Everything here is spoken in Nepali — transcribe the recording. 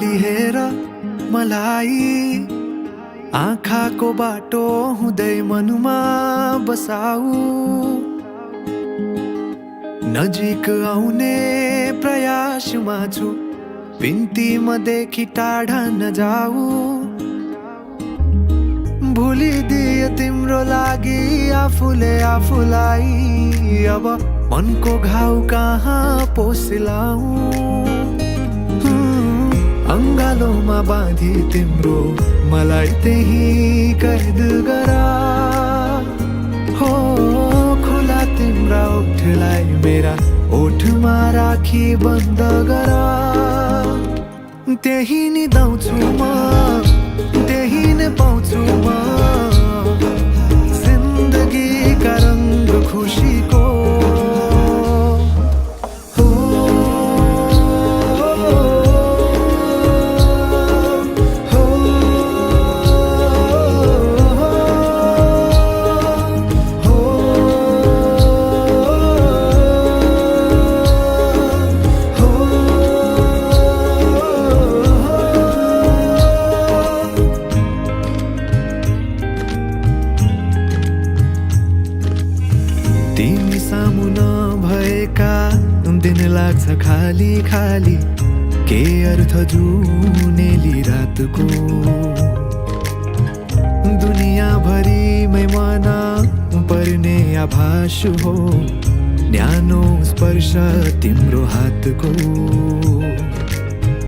भोलि हेर मलाई आँखाको बाटो हुँदै मनमा बसाऊ नजिक आउने प्रयासमा छु बिन्ती मदेखि टाढा नजाऊ भुलिदिए तिम्रो लागि आफूले आफूलाई अब मनको घाउ कहाँ पोसिलाऊ अंगालोमा बाँधी तिम्रो मलाई त्यही कैद गरा हो खुला तिम्रा ओठलाई मेरा ओठमा राखी बन्द गरा त्यही निदाउँछु म त्यही नै पाउँछु म जिन्दगीका रंग खुशीको तिमी सामु नभएका दिन लाग्छ खाली खाली के अर्थ जुनेली रातको दुनियाँभरिमै मन पर्ने आभास हो न्यानो स्पर्श तिम्रो हातको